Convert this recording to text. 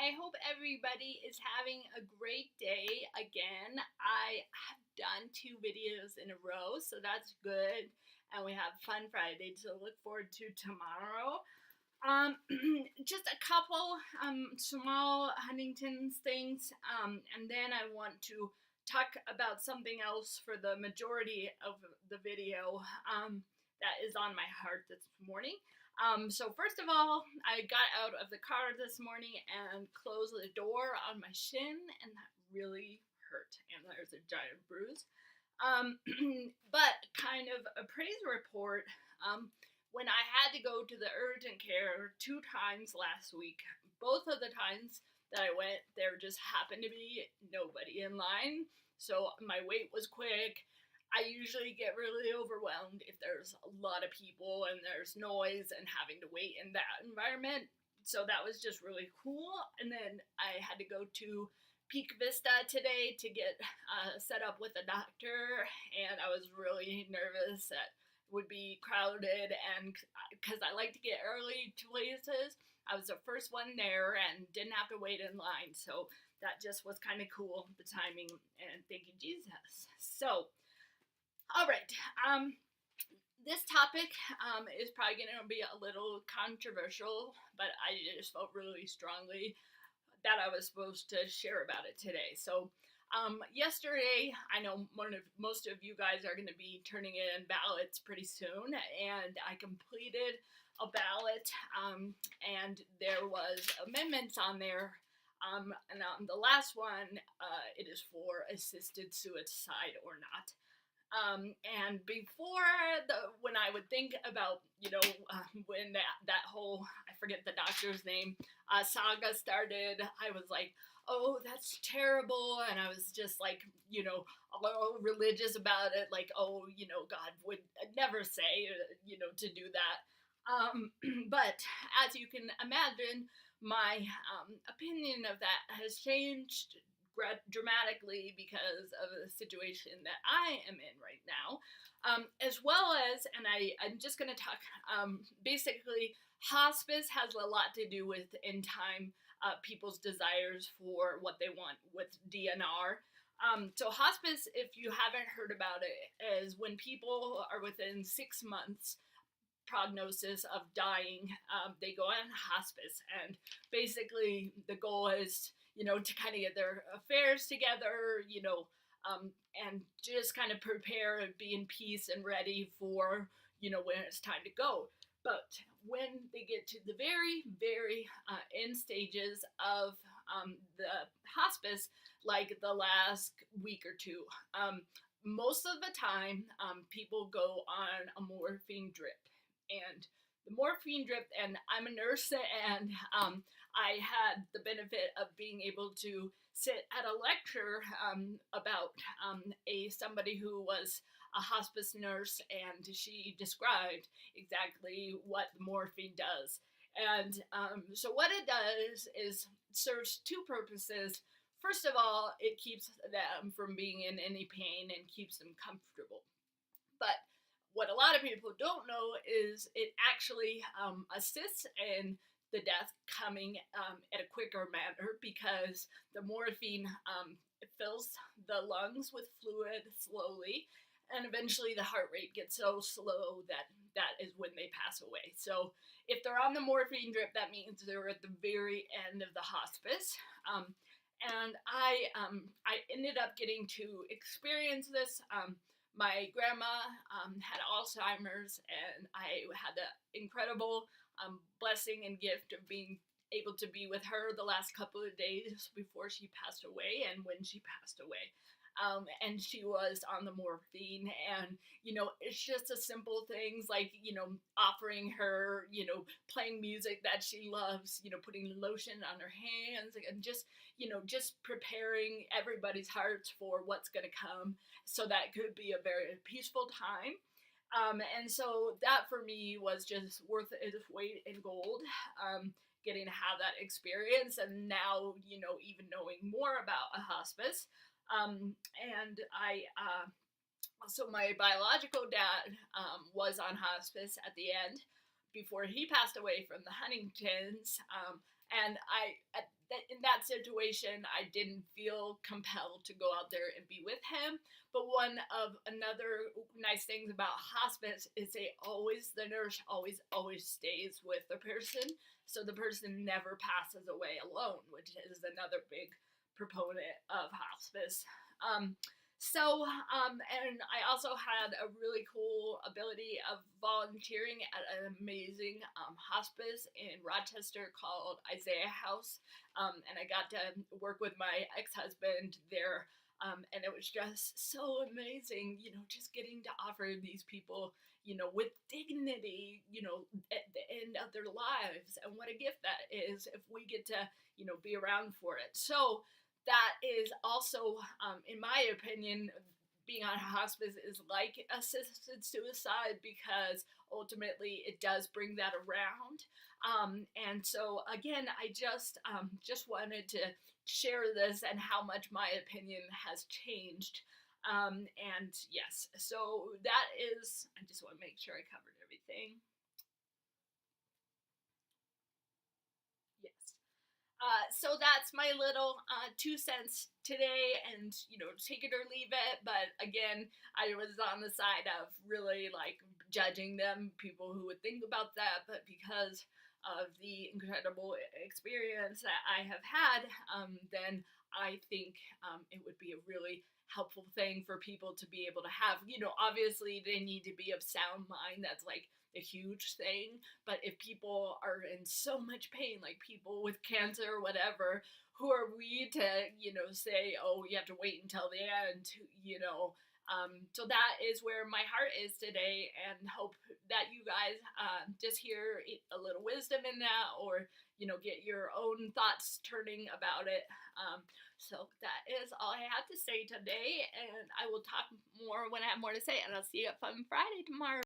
I hope everybody is having a great day again. I have done 2 videos in a row, so that's good. And we have Fun Friday to look forward to tomorrow. Um, just a couple small Huntington's things, and then I want to talk about something else for the majority of the video that is on my heart this morning. So first of all, I got out of the car this morning and closed the door on my shin, and that really hurt. And there's a giant bruise. But kind of a praise report. When I had to go to the urgent care 2 times last week, both of the times that I went, there just happened to be nobody in line. So my wait was quick. I usually get really overwhelmed if there's a lot of people and there's noise and having to wait in that environment. So that was just really cool. And then I had to go to Peak Vista today to get set up with a doctor, and I was really nervous that it would be crowded, and because I like to get early to places, I was the first one there and didn't have to wait in line. So that just was kind of cool, the timing, and thank you, Jesus. So all right. This topic is probably going to be a little controversial, but I just felt really strongly that I was supposed to share about it today. So, yesterday, I know most of you guys are going to be turning in ballots pretty soon, and I completed a ballot, and there was amendments on there. And on the last one, it is for assisted suicide or not. And before when I would think about, when that whole, I forget the doctor's name, saga started, I was like, oh, that's terrible. And I was just like, a little religious about it. Like, oh, God would never say, to do that. But as you can imagine, my opinion of that has changed dramatically because of the situation that I am in right now, as well as, and I'm just going to talk, basically, hospice has a lot to do with in time people's desires for what they want with DNR. So hospice, if you haven't heard about it, is when people are within 6 months prognosis of dying, they go on hospice, and basically the goal is, to kind of get their affairs together, and just kind of prepare and be in peace and ready for, when it's time to go. But when they get to the very, very end stages of the hospice, like the last week or two, most of the time, people go on a morphine drip. And the morphine drip, and I'm a nurse, and I had the benefit of being able to sit at a lecture about somebody who was a hospice nurse, and she described exactly what the morphine does. And so what it does is serves 2 purposes. First of all, it keeps them from being in any pain and keeps them comfortable. But what a lot of people don't know is it actually assists in the death coming at a quicker manner, because the morphine fills the lungs with fluid slowly, and eventually the heart rate gets so slow that is when they pass away. So if they're on the morphine drip, that means they're at the very end of the hospice. And I ended up getting to experience this. My grandma had Alzheimer's, and I had the incredible blessing and gift of being able to be with her the last couple of days before she passed away and when she passed away. And she was on the morphine, and, it's just a simple things like, offering her, playing music that she loves, putting lotion on her hands, and just preparing everybody's hearts for what's going to come, so that could be a very peaceful time. And so that for me was just worth its weight in gold, getting to have that experience, and now, even knowing more about a hospice. And so my biological dad was on hospice at the end before he passed away from the Huntingtons. And in that situation, I didn't feel compelled to go out there and be with him. But one of another nice things about hospice is the nurse always stays with the person, so the person never passes away alone, which is another big proponent of hospice. Um, and I also had a really cool ability of volunteering at an amazing hospice in Rochester called Isaiah House. And I got to work with my ex husband there. And it was just so amazing, just getting to offer these people, with dignity, at the end of their lives. And what a gift that is if we get to, be around for it. So, that is also, in my opinion, being on hospice is like assisted suicide because ultimately it does bring that around. And so again, I just wanted to share this and how much my opinion has changed. And yes, so that is. I just want to make sure I covered everything. Yes. So that's my little 2 cents today, and take it or leave it. But again, I was on the side of really like judging them, people who would think about that, but because of the incredible experience that I have had, then I think it would be a really helpful thing for people to be able to have. Obviously they need to be of sound mind. That's like a huge thing. But if people are in so much pain, like people with cancer or whatever, who are we to, say, oh, you have to wait until the end, so that is where my heart is today, and hope that you guys just hear a little wisdom in that, or, get your own thoughts turning about it. So that is all I have to say today, and I will talk more when I have more to say, and I'll see you at Fun Friday tomorrow.